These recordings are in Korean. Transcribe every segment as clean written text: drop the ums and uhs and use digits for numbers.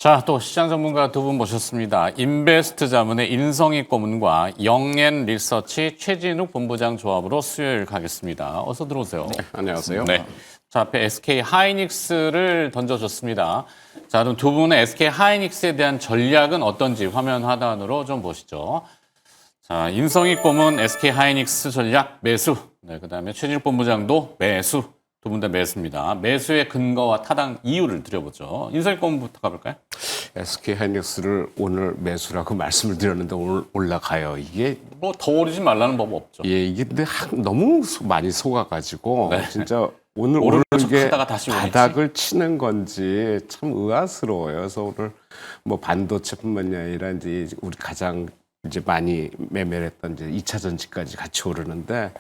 자, 또 시장 전문가 두 분 모셨습니다. 인베스트 자문의 인성희 고문과 영앤 리서치 최진욱 본부장 조합으로 수요일 가겠습니다. 어서 들어오세요. 네, 안녕하세요. 네. 자, 앞에 SK 하이닉스를 던져줬습니다. 자, 그럼 두 분의 SK 하이닉스에 대한 전략은 어떤지 화면 하단으로 좀 보시죠. 자, 인성희 고문 SK 하이닉스 전략 매수. 네, 그다음에 최진욱 본부장도 매수. 두 분 다 매수입니다. 매수의 근거와 타당 이유를 드려보죠. 인성희 고문부터 가볼까요? SK 하이닉스를 오늘 매수라고 말씀을 드렸는데 오늘 올라가요. 이게 뭐 더 오르지 말라는 법 없죠. 이게 근데 너무 많이 속아가지고 네. 진짜 오늘 오르는 오르는 게 척하다가 다시 오르지. 바닥을 치는 건지 참 의아스러워요. 그래서 오늘 뭐 반도체뿐만이 아니라 이제 우리 가장 이제 많이 매매를 했던 이제 2차 전지까지 같이 오르는데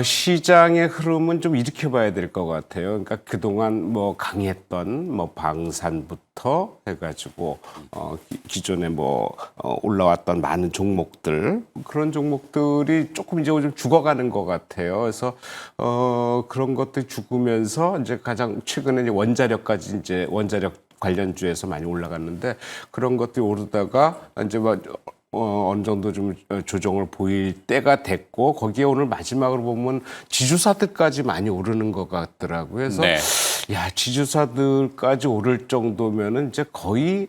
시장의 흐름은 좀 이렇게 봐야 될 것 같아요. 그러니까 그동안 뭐 강했던 뭐 방산부터 해가지고 기존에 뭐 올라왔던 많은 종목들 그런 종목들이 조금 이제 좀 죽어가는 것 같아요. 그래서 그런 것들이 죽으면서 이제 가장 최근에 이제 원자력까지 이제 원자력 관련주에서 많이 올라갔는데 그런 것들이 오르다가 이제 뭐 어느 정도 좀 조정을 보일 때가 됐고 거기에 오늘 마지막으로 보면 지주사들까지 많이 오르는 것 같더라고요. 그래서 네. 야 지주사들까지 오를 정도면은 이제 거의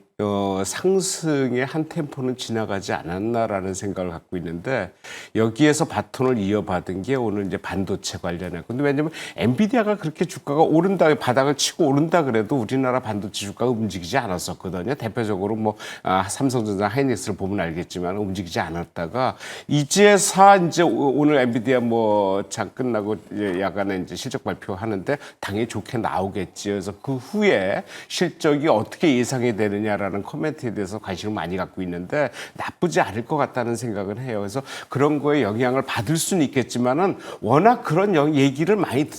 상승의 한 템포는 지나가지 않았나라는 생각을 갖고 있는데 여기에서 바톤을 이어받은 게 오늘 이제 반도체 관련해. 근데 왜냐면 엔비디아가 그렇게 주가가 오른다 바닥을 치고 오른다 그래도 우리나라 반도체 주가가 움직이지 않았었거든요. 대표적으로 뭐 삼성전자 하이닉스를 보면 알겠지만 움직이지 않았다가 이제서 이제 오늘 엔비디아 뭐 장 끝나고 이제 야간에 이제 실적 발표하는데 당연히 좋게 나오겠지. 그래서 그 후에 실적이 어떻게 예상이 되느냐라는 코멘트에 대해서 관심을 많이 갖고 있는데 나쁘지 않을 것 같다는 생각을 해요. 그래서 그런 거에 영향을 받을 수는 있겠지만은 워낙 그런 얘기를 많이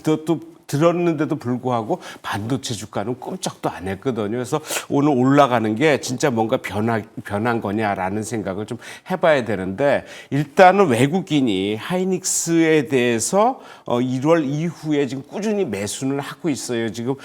들었는데도 불구하고 반도체 주가는 꼼짝도 안 했거든요. 그래서 오늘 올라가는 게 진짜 뭔가 변한 거냐라는 생각을 좀 해봐야 되는데 일단은 외국인이 하이닉스에 대해서 1월 이후에 지금 꾸준히 매수는 하고 있어요. 지금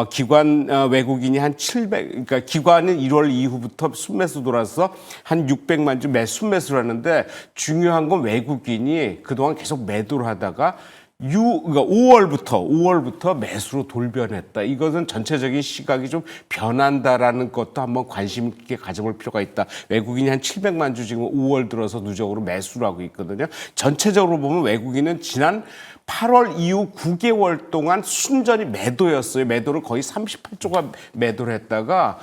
기관 외국인이 한 700, 그러니까 기관은 1월 이후부터 순매수 돌아서 한 600만 주 순매수를 하는데 중요한 건 외국인이 그동안 계속 매도를 하다가 그러니까 5월부터 매수로 돌변했다. 이것은 전체적인 시각이 좀 변한다라는 것도 한번 관심 있게 가져볼 필요가 있다. 외국인이 한 700만 주 지금 5월 들어서 누적으로 매수를 하고 있거든요. 전체적으로 보면 외국인은 지난 8월 이후 9개월 동안 순전히 매도였어요. 매도를 거의 38조가 매도를 했다가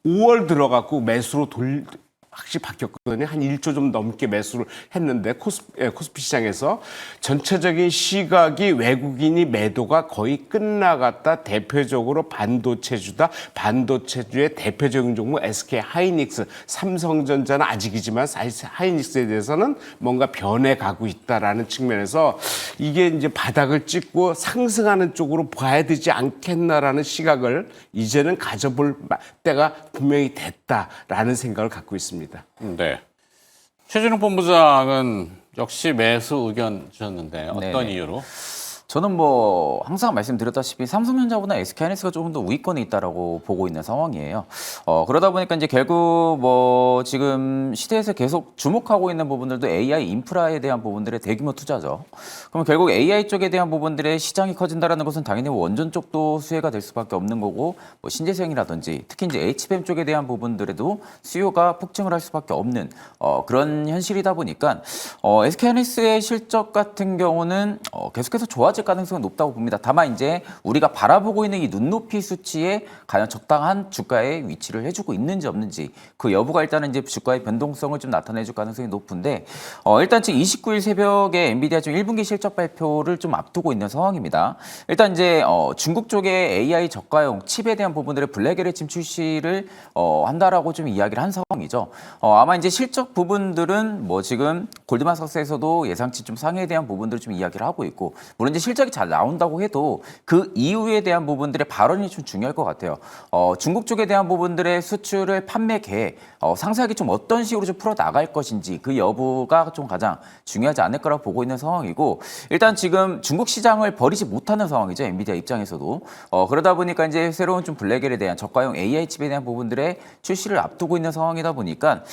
5월 들어갖고 매수로 확실히 바뀌었거든요. 한 1조 좀 넘게 매수를 했는데 코스피 시장에서 전체적인 시각이 외국인이 매도가 거의 끝나갔다. 대표적으로 반도체주다. 반도체주의 대표적인 종목 SK 하이닉스, 삼성전자는 아직이지만 하이닉스에 대해서는 뭔가 변해가고 있다라는 측면에서 이게 이제 바닥을 찍고 상승하는 쪽으로 봐야 되지 않겠나라는 시각을 이제는 가져볼 때가 분명히 됐다라는 생각을 갖고 있습니다. 네. 최진욱 본부장은 역시 매수 의견 주셨는데 어떤 네네. 이유로? 저는 뭐 항상 말씀드렸다시피 삼성전자보다 SK하이닉스가 조금 더 우위권에 있다라고 보고 있는 상황이에요. 그러다 보니까 이제 결국 뭐 지금 시대에서 계속 주목하고 있는 부분들도 AI 인프라에 대한 부분들의 대규모 투자죠. 그럼 결국 AI 쪽에 대한 부분들의 시장이 커진다라는 것은 당연히 원전 쪽도 수혜가 될 수밖에 없는 거고 뭐 신재생이라든지 특히 이제 HBM 쪽에 대한 부분들에도 수요가 폭증을 할 수밖에 없는 그런 현실이다 보니까 SK하이닉스의 실적 같은 경우는 계속해서 좋아질 가능성은 높다고 봅니다. 다만 이제 우리가 바라보고 있는 이 눈높이 수치에 과연 적당한 주가의 위치를 해주고 있는지 없는지 그 여부가 일단은 이제 주가의 변동성을 좀 나타내줄 가능성이 높은데 일단 지금 29일 새벽에 엔비디아 지금 1분기 실적 발표를 좀 앞두고 있는 상황입니다. 일단 이제 중국 쪽에 AI 저가형 칩에 대한 부분들의 블랙에레침 출시를 한다라고 좀 이야기를 한 상황이죠. 아마 이제 실적 부분들은 뭐 지금 골드만삭스에서도 예상치 좀 상회에 대한 부분들을 좀 이야기를 하고 있고 물론 이제 실적이 잘 나온다고 해도 그 이후에 대한 부분들의 발언이 좀 중요할 것 같아요. 중국 쪽에 대한 부분들 부분들의 수출을 판매 계획, 상세하게 좀 어떤 식으로 좀 풀어 나갈 것인지 그 여부가 좀 가장 중요하지 않을 거라고 보고 있는 상황이고, 일단 지금 중국 시장을 버리지 못하는 상황이죠. 엔비디아 입장에서도. 그러다 보니까 이제 새로운 좀 블랙엘에 대한 저가형 AI 칩에 대한 부분들의 출시를 앞두고 있는 상황이다 보니까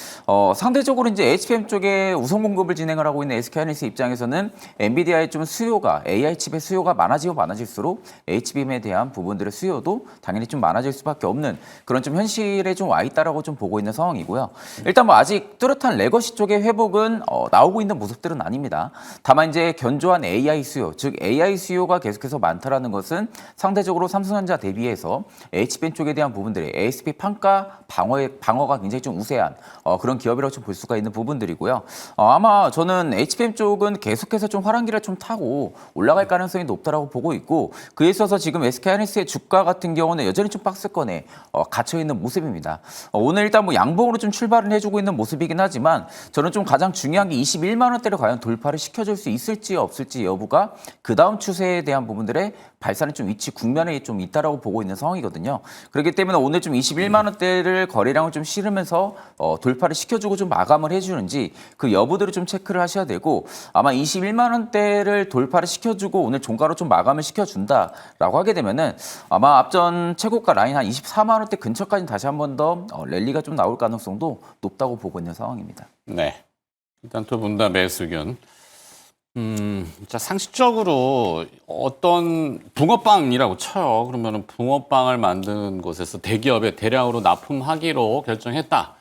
상대적으로 이제 HBM 쪽에 우선 공급을 진행을 하고 있는 SK하이닉스 입장에서는 엔비디아의 좀 수요가 AI 칩의 수요가 많아질수록 HBM에 대한 부분들의 수요도 당연히 좀 많아질 수밖에 없는 그런 좀 현실에 좀 와 있다라고 좀 보고 있는 상황이고요. 일단 뭐 아직 뚜렷한 레거시 쪽의 회복은 나오고 있는 모습들은 아닙니다. 다만 이제 견조한 AI 수요, 즉 AI 수요가 계속해서 많다라는 것은 상대적으로 삼성전자 대비해서 HBM 쪽에 대한 부분들이 ASP 판가 방어가 굉장히 좀 우세한 그런 기업이라고 좀 볼 수가 있는 부분들이고요. 아마 저는 HBM 쪽은 계속해서 좀 화랑기를 좀 타고 올라갈 가능성이 높다라고 보고 있고, 그에 있어서 지금 SK하이닉스의 주가 같은 경우는 여전히 좀 박스권에 갇혀 있는 모습입니다. 오늘 일단 뭐 양봉으로 좀 출발을 해주고 있는 모습이긴 하지만 저는 좀 가장 중요한 게 21만 원대를 과연 돌파를 시켜줄 수 있을지 없을지 여부가 그 다음 추세에 대한 부분들의 발산의 좀 위치 국면에 좀 있다라고 보고 있는 상황이거든요. 그렇기 때문에 오늘 좀 21만 원대를 거래량을 좀 실으면서 돌파를 시켜주고 좀 마감을 해주는지 그 여부들을 좀 체크를 하셔야 되고, 아마 21만 원대를 돌파를 시켜주고 오늘 종가로 좀 마감을 시켜준다라고 하게 되면은 아마 앞전 최고가 라인 한 24만 원대 근처까지 다시 한 번 더 랠리가 좀 나올 가능성도 높다고 보고 있는 상황입니다. 네. 일단 두 분 다 매수 의견. 자, 상식적으로 어떤 붕어빵이라고 쳐요. 그러면은 붕어빵을 만드는 곳에서 대기업에 대량으로 납품하기로 결정했다.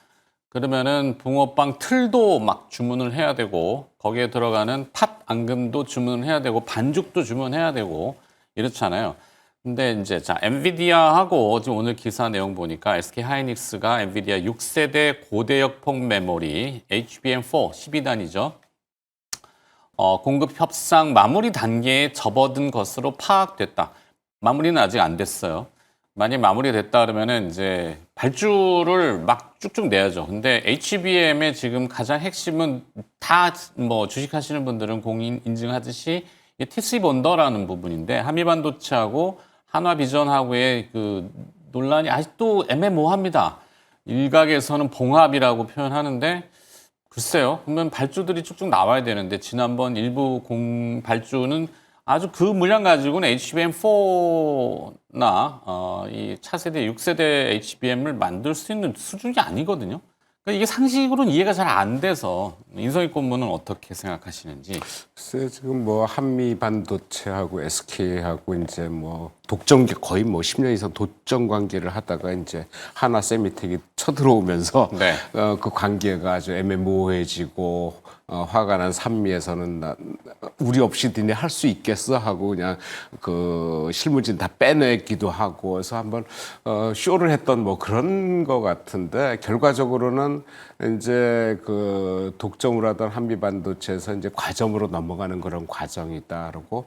그러면은 붕어빵 틀도 막 주문을 해야 되고, 거기에 들어가는 팥 앙금도 주문을 해야 되고, 반죽도 주문해야 되고, 이렇잖아요. 근데 이제 자, 엔비디아하고 지금 오늘 기사 내용 보니까 SK하이닉스가 엔비디아 6세대 고대역폭 메모리 HBM4 12단이죠. 공급 협상 마무리 단계에 접어든 것으로 파악됐다. 마무리는 아직 안 됐어요. 만약 마무리됐다 그러면은 이제 발주를 막 쭉쭉 내야죠. 근데 HBM의 지금 가장 핵심은 다 뭐 주식하시는 분들은 공인 인증하듯이 TC 본더라는 부분인데, 한미반도체하고 한화비전하고의 그 논란이 아직도 애매모호합니다. 일각에서는 봉합이라고 표현하는데, 글쎄요. 그러면 발주들이 쭉쭉 나와야 되는데, 지난번 일부 발주는 아주 그 물량 가지고는 HBM4나 이 차세대 6세대 HBM을 만들 수 있는 수준이 아니거든요. 그러니까 이게 상식으로는 이해가 잘 안 돼서, 인성이 고문은 어떻게 생각하시는지. 글쎄 지금 뭐 한미 반도체하고 SK하고 이제 뭐 독점 거의 뭐 10년 이상 독점 관계를 하다가 이제 하나 세미텍이 쳐들어오면서 네. 그 관계가 아주 애매모호해지고, 화가 난 산미에서는 우리 없이 니네 할 수 있겠어 하고 그냥 그 실무진 다 빼내기도 하고 해서 한번 쇼를 했던 뭐 그런 거 같은데, 결과적으로는 이제 그 독점을 하던 한미 반도체에서 이제 과점으로 넘어가는 그런 과정이다라고.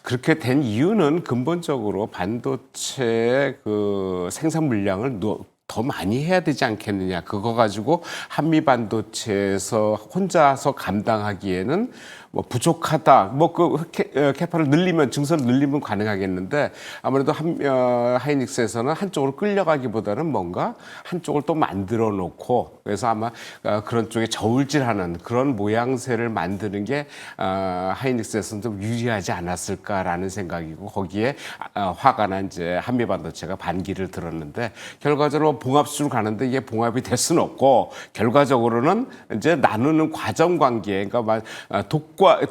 그렇게 된 이유는 근본적으로 반도체의 그 생산 물량을 더 많이 해야 되지 않겠느냐. 그거 가지고 한미 반도체에서 혼자서 감당하기에는 뭐 부족하다. 뭐 그 캐파를 늘리면, 증설을 늘리면 가능하겠는데, 아무래도 하이닉스에서는 한쪽으로 끌려가기보다는 뭔가 한쪽을 또 만들어 놓고, 그래서 아마 그런 쪽에 저울질하는 그런 모양새를 만드는 게 하이닉스에서는 좀 유리하지 않았을까라는 생각이고, 거기에 화가 난 이제 한미 반도체가 반기를 들었는데, 결과적으로 봉합수로 가는데 이게 봉합이 될 수는 없고, 결과적으로는 이제 나누는 과정 관계, 그러니까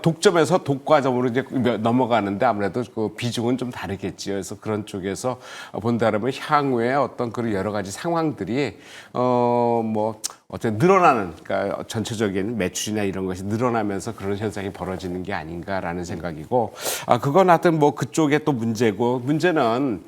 독점에서 독과점으로 이제 넘어가는데 아무래도 그 비중은 좀 다르겠지요. 그래서 그런 쪽에서 본다면 향후에 어떤 그런 여러 가지 상황들이 뭐 어쨌든 늘어나는, 그러니까 전체적인 매출이나 이런 것이 늘어나면서 그런 현상이 벌어지는 게 아닌가라는 생각이고, 그건 하여튼 뭐 그쪽에 또 문제고, 문제는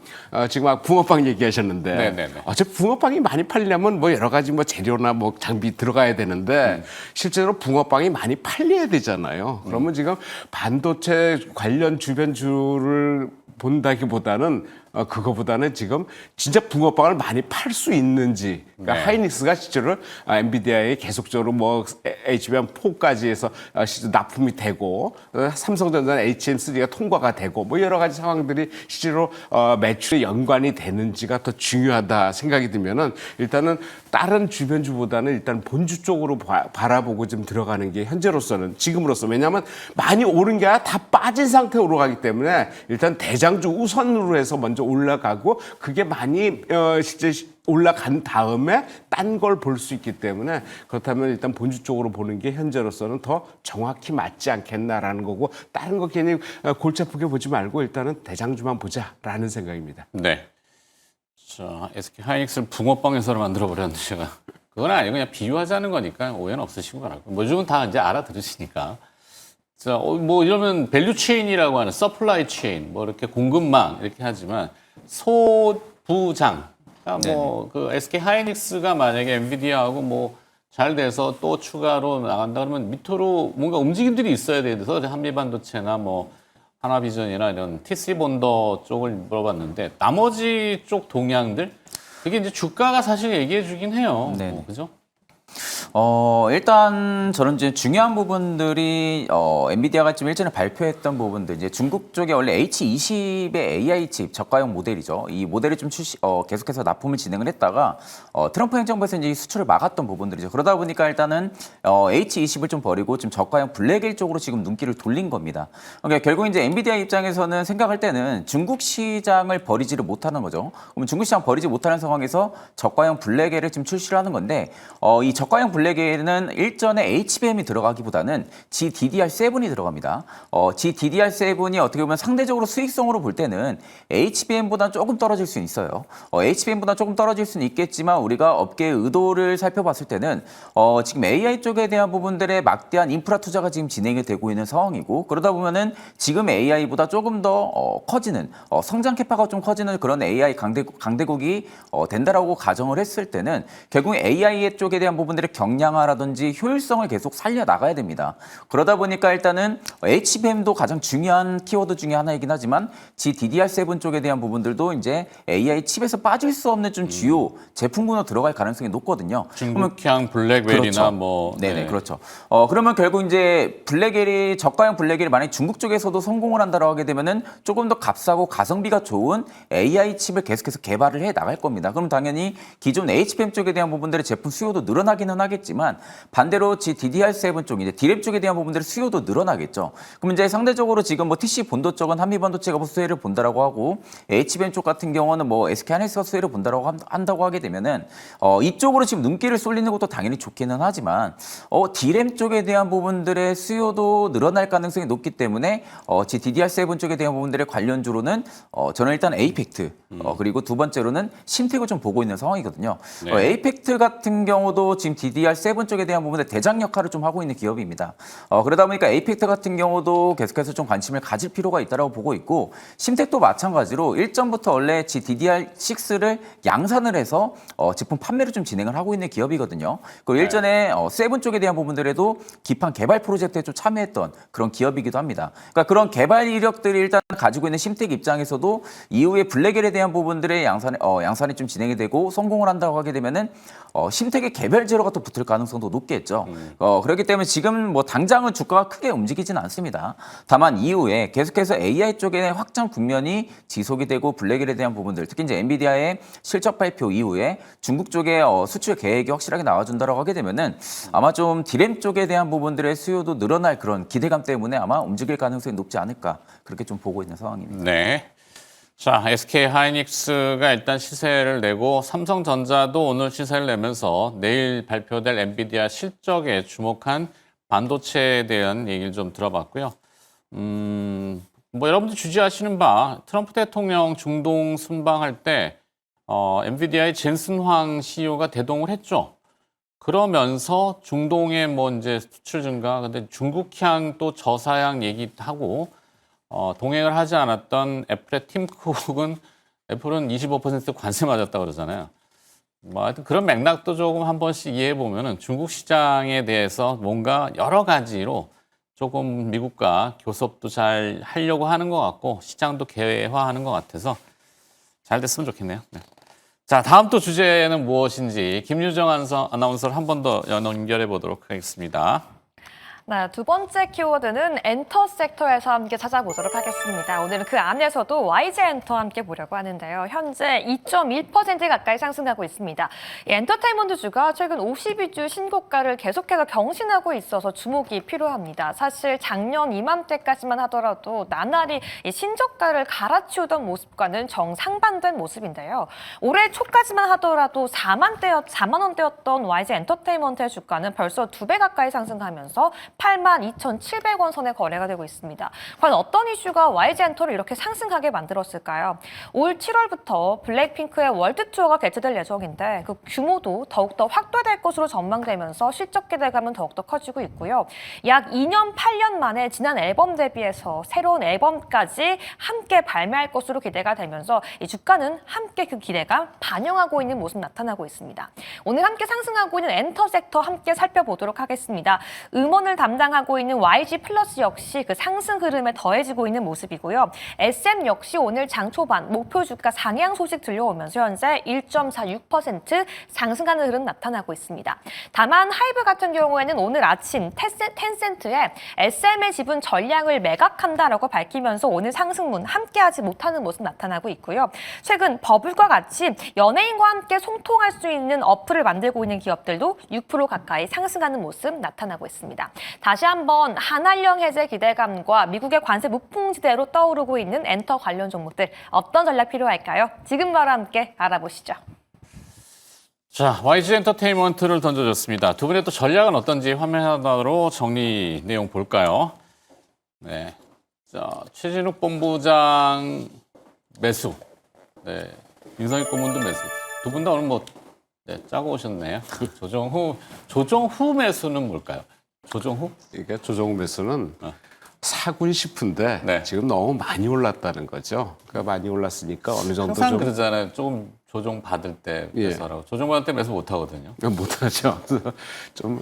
지금 붕어빵 얘기하셨는데, 네네네. 어차피 붕어빵이 많이 팔려면 뭐 여러 가지 뭐 재료나 뭐 장비 들어가야 되는데, 실제로 붕어빵이 많이 팔려야 되잖아요. 그러면 지금 반도체 관련 주변주를 본다기보다는 그거보다는 지금 진짜 붕어빵을 많이 팔 수 있는지. 그러니까 네. 하이닉스가 실제로 엔비디아에 계속적으로 뭐 HBM4까지 해서 실제 납품이 되고 삼성전자는 HM3가 통과가 되고 뭐 여러 가지 상황들이 실제로 매출에 연관이 되는지가 더 중요하다 생각이 들면은 일단은 다른 주변주보다는 일단 본주 쪽으로 바라보고 좀 들어가는 게 현재로서는 지금으로서 왜냐하면 많이 오른 게 아니라 다 빠진 상태로 올라가기 때문에 일단 대장주 우선으로 해서 먼저 올라가고 그게 많이 실제 올라간 다음에 딴 걸 볼 수 있기 때문에 그렇다면 일단 본주 쪽으로 보는 게 현재로서는 더 정확히 맞지 않겠나라는 거고 다른 거 괜히 골치 아프게 보지 말고 일단은 대장주만 보자라는 생각입니다. 네. 자, SK 하이닉스를 붕어빵에서 만들어버렸는데 제가. 그건 아니고 그냥 비유하자는 거니까 오해는 없으시고 가라고. 뭐 요즘은 다 이제 알아들으시니까. 자, 뭐 이러면 밸류 체인이라고 하는 서플라이 체인, 뭐 이렇게 공급망 이렇게 하지만 소부장. 그러니까 뭐 그 SK 하이닉스가 만약에 엔비디아하고 뭐 잘 돼서 또 추가로 나간다 그러면 밑으로 뭔가 움직임들이 있어야 돼서 한미반도체나 뭐 하나비전이나 이런 T3 본더 쪽을 물어봤는데 나머지 쪽 동향들 그게 이제 주가가 사실 얘기해 주긴 해요. 네네. 그죠? 일단 저는 이제 중요한 부분들이 엔비디아가 지금 일전에 발표했던 부분들 이제 중국 쪽에 원래 H20의 AI 칩 저가형 모델이죠. 이 모델이 좀 계속해서 납품을 진행을 했다가 트럼프 행정부에서 이제 수출을 막았던 부분들이죠. 그러다 보니까 일단은 H20을 좀 버리고 좀 저가형 블랙일 쪽으로 지금 눈길을 돌린 겁니다. 그러니까 결국 이제 엔비디아 입장에서는 생각할 때는 중국 시장을 버리지를 못하는 거죠. 그러면 중국 시장 버리지 못하는 상황에서 저가형 블랙엘을 지금 출시를 하는 건데 이 저가형 블랙에는 일전에 HBM이 들어가기보다는 GDDR7이 들어갑니다. GDDR7이 어떻게 보면 상대적으로 수익성으로 볼 때는 HBM보다 조금 떨어질 수는 있어요. HBM보다 조금 떨어질 수는 있겠지만 우리가 업계의 의도를 살펴봤을 때는 지금 AI 쪽에 대한 부분들의 막대한 인프라 투자가 지금 진행이 되고 있는 상황이고 그러다 보면은 지금 AI보다 조금 더 커지는 성장 캐파가 좀 커지는 그런 AI 강대국이 된다라고 가정을 했을 때는 결국 AI 쪽에 대한 부분들의 경량화라든지 효율성을 계속 살려나가야 됩니다. 그러다 보니까 일단은 HBM도 가장 중요한 키워드 중에 하나이긴 하지만 GDDR7 쪽에 대한 부분들도 이제 AI 칩에서 빠질 수 없는 좀 주요 제품군으로 들어갈 가능성이 높거든요. 중국향 블랙웰이나 그렇죠. 뭐 네네, 그렇죠. 그러면 결국 이제 블랙웰이 저가형 블랙웰이 만약 중국 쪽에서도 성공을 한다고 하게 되면은 조금 더 값싸고 가성비가 좋은 AI 칩을 계속해서 개발을 해 나갈 겁니다. 그럼 당연히 기존 HBM 쪽에 대한 부분들의 제품 수요도 늘어나기는 하겠지만 반대로 DDR7 쪽 이제 D램 쪽에 대한 부분들의 수요도 늘어나겠죠. 그럼 이제 상대적으로 지금 뭐 TC 본도 쪽은 한미반도체가 수혜를 본다라고 하고 HBM 쪽 같은 경우는 뭐 SK 하이닉스가 수혜를 본다라고 한다고 하게 되면은 이쪽으로 지금 눈길을 쏠리는 것도 당연히 좋기는 하지만 D램 쪽에 대한 부분들의 수요도 늘어날 가능성이 높기 때문에 DDR7 쪽에 대한 부분들의 관련주로는 저는 일단 에이펙트 그리고 두 번째로는 심텍을 좀 보고 있는 상황이거든요. 네. 에이펙트 같은 경우도 지금 DDR7 쪽에 대한 부분에 대장 역할을 좀 하고 있는 기업입니다. 그러다 보니까 에이펙트 같은 경우도 계속해서 좀 관심을 가질 필요가 있다고 보고 있고 심텍도 마찬가지로 일전부터 원래 DDR6를 양산을 해서 제품 판매를 좀 진행을 하고 있는 기업이거든요. 그리고 일전에 7 쪽에 대한 부분들에도 기판 개발 프로젝트에 좀 참여했던 그런 기업이기도 합니다. 그러니까 그런 개발 이력들이 일단 가지고 있는 심텍 입장에서도 이후에 블랙엘에 대한 부분들의 양산이 좀 진행이 되고 성공을 한다고 하게 되면은 심텍의 개별 제로가 또 붙을 가능성도 높겠죠. 그렇기 때문에 지금 뭐 당장은 주가가 크게 움직이지는 않습니다. 다만 이후에 계속해서 AI 쪽의 확장 국면이 지속이 되고 블랙엘에 대한 부분들, 특히 이제 엔비디아의 실적 발표 이후에 중국 쪽에 수출 계획이 확실하게 나와준다라고 하게 되면은 아마 좀 D램 쪽에 대한 부분들의 수요도 늘어날 그런 기대감 때문에 아마 움직일 가능성이 높지 않을까 그렇게 좀 보고 있는 상황입니다. 네. 자, SK 하이닉스가 일단 시세를 내고 삼성전자도 오늘 시세를 내면서 내일 발표될 엔비디아 실적에 주목한 반도체에 대한 얘기를 좀 들어봤고요. 뭐 여러분들 주지하시는 바 트럼프 대통령 중동 순방할 때 엔비디아의 젠슨 황 CEO가 대동을 했죠. 그러면서 중동의 뭐 이제 수출 증가, 근데 중국향 또 저사양 얘기하고 동행을 하지 않았던 애플의 팀 쿡은 애플은 25% 관세 맞았다고 그러잖아요. 뭐 하여튼 그런 맥락도 조금 한 번씩 이해해 보면은 중국 시장에 대해서 뭔가 여러 가지로 조금 미국과 교섭도 잘 하려고 하는 것 같고 시장도 개화하는 것 같아서 잘 됐으면 좋겠네요. 네. 자, 다음 또 주제는 무엇인지 김유정 아나운서를 한 번 더 연결해 보도록 하겠습니다. 네, 두 번째 키워드는 엔터 섹터에서 함께 찾아보도록 하겠습니다. 오늘은 그 안에서도 YG 엔터 함께 보려고 하는데요. 현재 2.1% 가까이 상승하고 있습니다. 이 엔터테인먼트주가 최근 52주 신고가를 계속해서 경신하고 있어서 주목이 필요합니다. 사실 작년 이맘때까지만 하더라도 나날이 이 신저가를 갈아치우던 모습과는 정상반된 모습인데요. 올해 초까지만 하더라도 4만 원대였던 YG 엔터테인먼트의 주가는 벌써 2배 가까이 상승하면서 82,700원 선에 거래가 되고 있습니다. 과연 어떤 이슈가 YG 엔터를 이렇게 상승하게 만들었을까요? 올 7월부터 블랙핑크의 월드 투어가 개최될 예정인데 그 규모도 더욱더 확대될 것으로 전망되면서 실적 기대감은 더욱더 커지고 있고요. 약 2년 8년 만에 지난 앨범 데뷔해서 새로운 앨범까지 함께 발매할 것으로 기대가 되면서 이 주가는 함께 그 기대감 반영하고 있는 모습 나타나고 있습니다. 오늘 함께 상승하고 있는 엔터 섹터 함께 살펴보도록 하겠습니다. 음원을 담당하고 있는 YG 플러스 역시 그 상승 흐름에 더해지고 있는 모습이고요. SM 역시 오늘 장 초반 목표 주가 상향 소식 들려오면서 현재 1.46% 상승하는 흐름 나타나고 있습니다. 다만 하이브 같은 경우에는 오늘 아침 텐센트에 SM의 지분 전량을 매각한다라고 밝히면서 오늘 상승문 함께하지 못하는 모습 나타나고 있고요. 최근 버블과 같이 연예인과 함께 소통할 수 있는 어플을 만들고 있는 기업들도 6% 가까이 상승하는 모습 나타나고 있습니다. 다시 한번 한한령 해제 기대감과 미국의 관세 무풍지대로 떠오르고 있는 엔터 관련 종목들 어떤 전략 필요할까요? 지금 바로 함께 알아보시죠. 자, YG 엔터테인먼트를 던져줬습니다. 두 분의 또 전략은 어떤지 화면 하나로 정리 내용 볼까요? 네. 자, 최진욱 본부장 매수. 네. 윤성익 고문도 매수. 두 분 다 오늘 뭐, 네, 짜고 오셨네요. 조정 후 매수는 뭘까요? 조정 후? 이게 조정 매수는 사군 싶은데 네. 지금 너무 많이 올랐다는 거죠. 그러니까 많이 올랐으니까 어느 정도 항상 좀 그러잖아요. 조금 조정 받을 때 예. 매수하라고. 조정 받을 때 매수 못 하거든요. 못하죠. 좀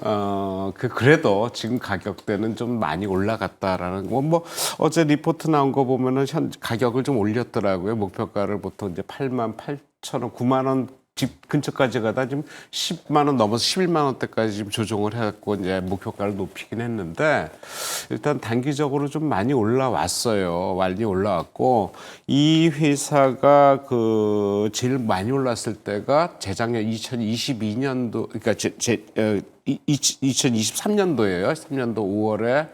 그래도 지금 가격대는 좀 많이 올라갔다라는 거. 뭐 어제 리포트 나온 거 보면은 현 가격을 좀 올렸더라고요. 목표가를 보통 이제 88,000원, 9만 원 집 근처까지 가다 지금 10만 원 넘어서 11만 원대까지 지금 조정을 해갖고 이제 목표가를 높이긴 했는데 일단 단기적으로 좀 많이 올라왔어요. 많이 올라왔고 이 회사가 그 제일 많이 올랐을 때가 재작년 2022년도 그러니까 2023년도예요. 3년도 5월에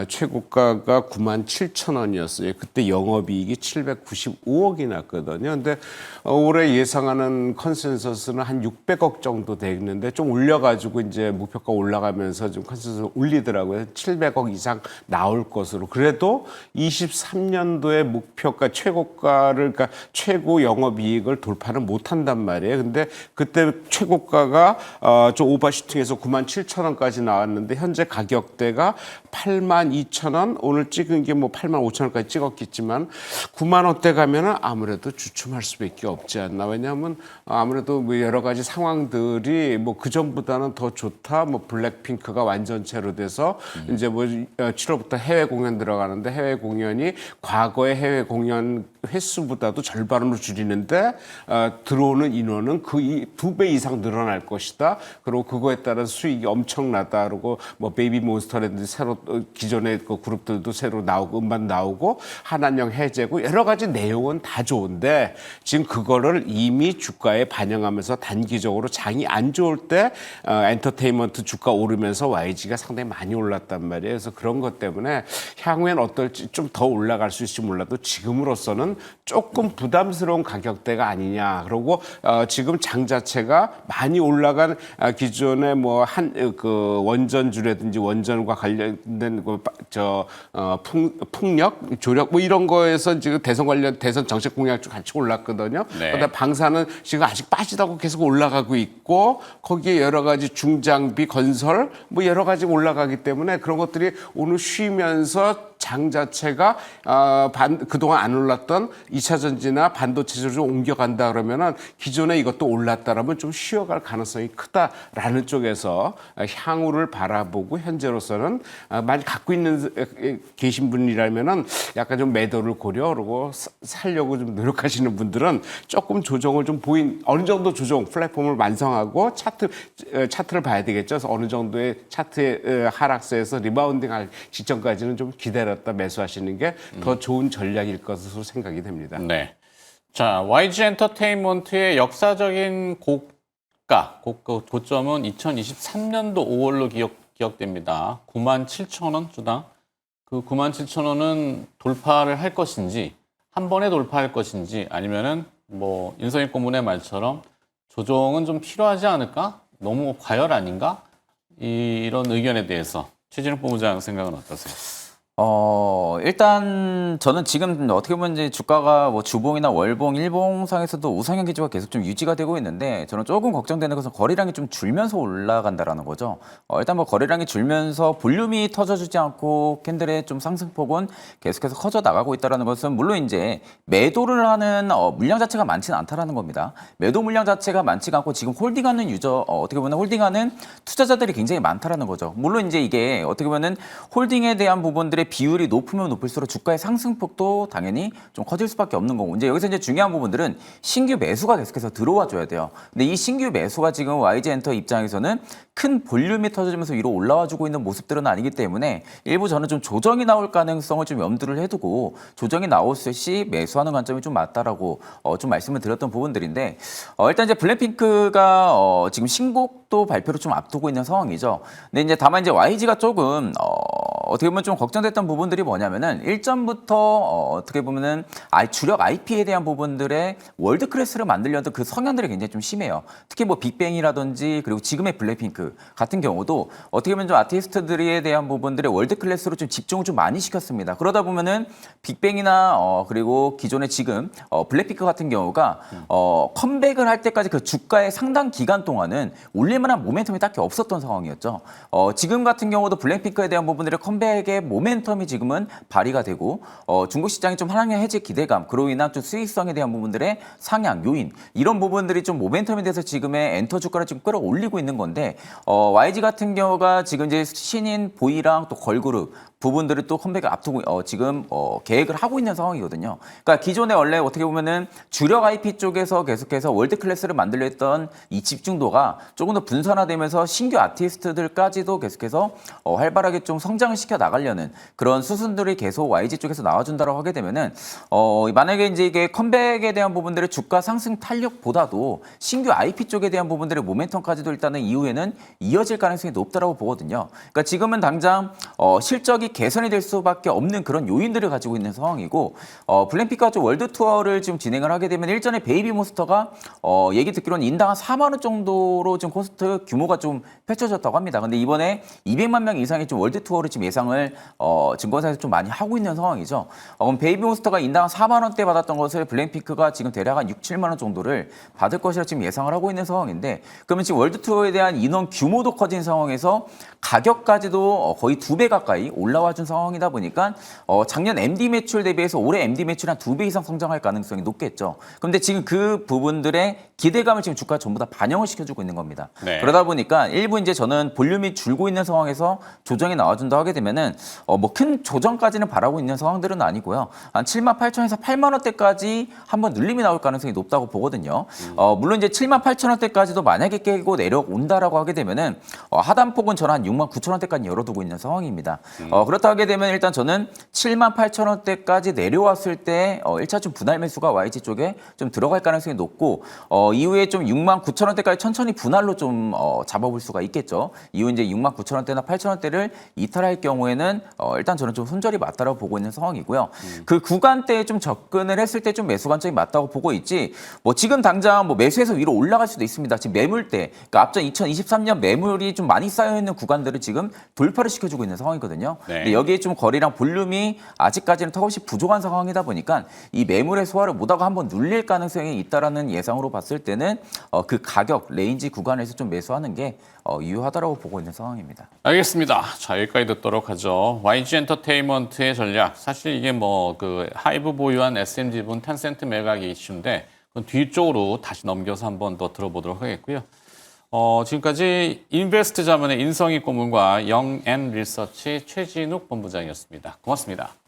최고가가 97,000원이었어요. 그때 영업이익이 795억이 났거든요. 근데 올해 예상하는 컨센서스는 한 600억 정도 되는데 좀 올려가지고 이제 목표가 올라가면서 좀 컨센서스 올리더라고요. 700억 이상 나올 것으로. 그래도 23년도에 목표가 최고가를 그러니까 최고 영업이익을 돌파는 못한단 말이에요. 근데 그때 최고가가 좀 오버슈팅해서 97,000원까지 나왔는데 현재 가격대가 82,000원, 오늘 찍은 게 뭐 85,000원까지 찍었겠지만 9만 원대 가면은 아무래도 주춤할 수밖에 없지 않나. 왜냐하면 아무래도 뭐 여러 가지 상황들이 뭐 그 전보다는 더 좋다. 뭐 블랙핑크가 완전체로 돼서 이제 뭐 7월부터 해외 공연 들어가는데 해외 공연이 과거의 해외 공연 횟수보다도 절반으로 줄이는데 들어오는 인원은 그 2배 이상 늘어날 것이다. 그리고 그거에 따른 수익이 엄청나다. 그리고 뭐 베이비 몬스터라든지 새로 기존의 그 그룹들도 새로 나오고 음반 나오고 한한령 해제고 여러 가지 내용은 다 좋은데 지금 그거를 이미 주가에 반영하면서 단기적으로 장이 안 좋을 때 엔터테인먼트 주가 오르면서 YG가 상당히 많이 올랐단 말이에요. 그래서 그런 것 때문에 향후엔 어떨지 좀 더 올라갈 수 있을지 몰라도 지금으로서는 조금 부담스러운 가격대가 아니냐. 그리고 지금 장 자체가 많이 올라간 기존의 뭐 그 원전주라든지 원전과 관련된 풍력, 조력 뭐 이런 거에서 지금 대선 관련 대선 정책 공약도 같이 올랐거든요. 네. 그다음 방사는 지금 아직 빠지다고 계속 올라가고 있고 거기에 여러 가지 중장비 건설 뭐 여러 가지 올라가기 때문에 그런 것들이 오늘 쉬면서 장 자체가 그동안 안 올랐던 2차 전지나 반도체로 좀 옮겨간다 그러면은 기존에 이것도 올랐다라면 좀 쉬어갈 가능성이 크다라는 쪽에서 향후를 바라보고 현재로서는 많이 갖고 있는 계신 분이라면은 약간 좀 매도를 고려하고 살려고 좀 노력하시는 분들은 조금 조정을 좀 어느 정도 조정 플랫폼을 완성하고 차트를 봐야 되겠죠. 그래서 어느 정도의 차트의 하락세에서 리바운딩할 시점까지는 좀 기다렸다 매수하시는 게 더 좋은 전략일 것으로 생각이 됩니다. 네. 자, YG 엔터테인먼트의 역사적인 고점은 2023년도 5월로 기억됩니다. 97,000원 주당. 그 97,000원은 돌파를 할 것인지, 한 번에 돌파할 것인지, 아니면은 뭐 인성이 고문의 말처럼 조정은 좀 필요하지 않을까? 너무 과열 아닌가? 이런 의견에 대해서 최진욱 본부장 생각은 어떠세요? 일단 저는 지금 어떻게 보면 이제 주가가 뭐 주봉이나 월봉, 일봉상에서도 우상향 기조가 계속 좀 유지가 되고 있는데 저는 조금 걱정되는 것은 거래량이 좀 줄면서 올라간다라는 거죠. 일단 뭐 거래량이 줄면서 볼륨이 터져주지 않고 캔들의 좀 상승폭은 계속해서 커져 나가고 있다라는 것은 물론 이제 매도를 하는 물량 자체가 많지는 않다라는 겁니다. 매도 물량 자체가 많지가 않고 지금 홀딩하는 어떻게 보면 홀딩하는 투자자들이 굉장히 많다라는 거죠. 물론 이제 이게 어떻게 보면은 홀딩에 대한 부분들의 비율이 높으면 높을수록 주가의 상승폭도 당연히 좀 커질 수밖에 없는 거고 이제 여기서 이제 중요한 부분들은 신규 매수가 계속해서 들어와 줘야 돼요. 근데 이 신규 매수가 지금 YG 엔터 입장에서는 큰 볼륨이 터지면서 위로 올라와 주고 있는 모습들은 아니기 때문에 일부 저는 좀 조정이 나올 가능성을 좀 염두를 해두고 조정이 나왔을 시 매수하는 관점이 좀 맞다라고 좀 말씀을 드렸던 부분들인데 일단 이제 블랙핑크가 지금 신곡도 발표를 좀 앞두고 있는 상황이죠. 근데 이제 다만 이제 YG가 조금 어떻게 보면 좀 걱정됐던 부분들이 뭐냐면은 일전부터 어떻게 보면은 주력 IP에 대한 부분들의 월드 클래스를 만들려던 그 성향들이 굉장히 좀 심해요. 특히 뭐 빅뱅이라든지 그리고 지금의 블랙핑크 같은 경우도 어떻게 보면 좀 아티스트들에 대한 부분들의 월드 클래스로 좀 집중을 좀 많이 시켰습니다. 그러다 보면은 빅뱅이나 그리고 기존의 지금 블랙핑크 같은 경우가 컴백을 할 때까지 그 주가의 상당 기간 동안은 올릴만한 모멘텀이 딱히 없었던 상황이었죠. 지금 같은 경우도 블랙핑크에 대한 부분들의 컴백의 모멘텀이 지금은 발휘가 되고 중국 시장이 좀 하락의 해지 기대감 그로 인한 좀 수익성에 대한 부분들의 상향 요인 이런 부분들이 좀 모멘텀에 대해서 지금의 엔터 주가를 지금 끌어올리고 있는 건데 YG 같은 경우가 지금 이제 신인 보이랑 또 걸그룹 부분들을 또 컴백을 앞두고 지금 계획을 하고 있는 상황이거든요. 그러니까 기존에 원래 어떻게 보면은 주력 IP 쪽에서 계속해서 월드 클래스를 만들려 했던 이 집중도가 조금 더 분산화되면서 신규 아티스트들까지도 계속해서 활발하게 좀 성장을 시켜 나가려는 그런 수순들이 계속 YG 쪽에서 나와준다고 하게 되면은 만약에 이제 이게 컴백에 대한 부분들의 주가 상승 탄력보다도 신규 IP 쪽에 대한 부분들의 모멘텀까지도 일단은 이후에는 이어질 가능성이 높다라고 보거든요. 그러니까 지금은 당장 실적이 개선이 될 수밖에 없는 그런 요인들을 가지고 있는 상황이고 블랙핑크가 좀 월드 투어를 지금 진행을 하게 되면 일전에 베이비몬스터가 얘기 듣기로는 인당 한 4만 원 정도로 지금 콘서트 규모가 좀 펼쳐졌다고 합니다. 근데 이번에 200만 명 이상의 좀 월드 투어를 지금 예상을 증권사에서 좀 많이 하고 있는 상황이죠. 그럼 베이비몬스터가 인당 4만 원대 받았던 것을 블랙핑크가 지금 대략 한 6, 7만 원 정도를 받을 것이라 지금 예상을 하고 있는 상황인데 그러면 지금 월드 투어에 대한 인원 규모도 커진 상황에서 가격까지도 거의 2배 가까이 올라와 준 상황이다 보니까 작년 MD 매출 대비해서 올해 MD 매출 한 2배 이상 성장할 가능성이 높겠죠. 그런데 지금 그 부분들의 기대감을 지금 주가 전부 다 반영을 시켜주고 있는 겁니다. 네. 그러다 보니까 일부 이제 저는 볼륨이 줄고 있는 상황에서 조정이 나와준다 하게 되면은 뭐 큰 조정까지는 바라고 있는 상황들은 아니고요. 한 78,000원에서 8만 원대까지 한번 눌림이 나올 가능성이 높다고 보거든요. 물론 이제 78,000원대까지도 만약에 깨고 내려온다라고 하게 되면은 하단폭은 저는 한 69,000원대까지 열어두고 있는 상황입니다. 그렇다 하게 되면 일단 저는 78,000원대까지 내려왔을 때 1차점 분할 매수가 YG 쪽에 좀 들어갈 가능성이 높고 이후에 좀 69,000원대까지 천천히 분할로 좀 잡아볼 수가 있겠죠. 이후 이제 69,000원대나 8,000원대를 이탈할 경우에는 일단 저는 좀 손절이 맞다라고 보고 있는 상황이고요. 그 구간대에 좀 접근을 했을 때 좀 매수 관점이 맞다고 보고 있지. 뭐 지금 당장 뭐 매수해서 위로 올라갈 수도 있습니다. 지금 매물대, 그러니까 앞전 2023년 매물이 좀 많이 쌓여 있는 구간들을 지금 돌파를 시켜주고 있는 상황이거든요. 네. 근데 여기에 좀 거래량 볼륨이 아직까지는 턱없이 부족한 상황이다 보니까 이 매물의 소화를 못하고 한번 눌릴 가능성이 있다라는 예상으로 봤을 때는 그 가격 레인지 구간에서 좀 매수하는 게 유효하다라고 보고 있는 상황입니다. 알겠습니다. 자, 여기까지 듣도록 보도록 하죠. YG 엔터테인먼트의 전략. 사실 이게 뭐 그 하이브 보유한 SM 지분 텐센트 매각이 이슈인데 그건 뒤쪽으로 다시 넘겨서 한 번 더 들어보도록 하겠고요. 지금까지 인베스트 자문의 인성희 고문과 영앤 리서치 최진욱 본부장이었습니다. 고맙습니다.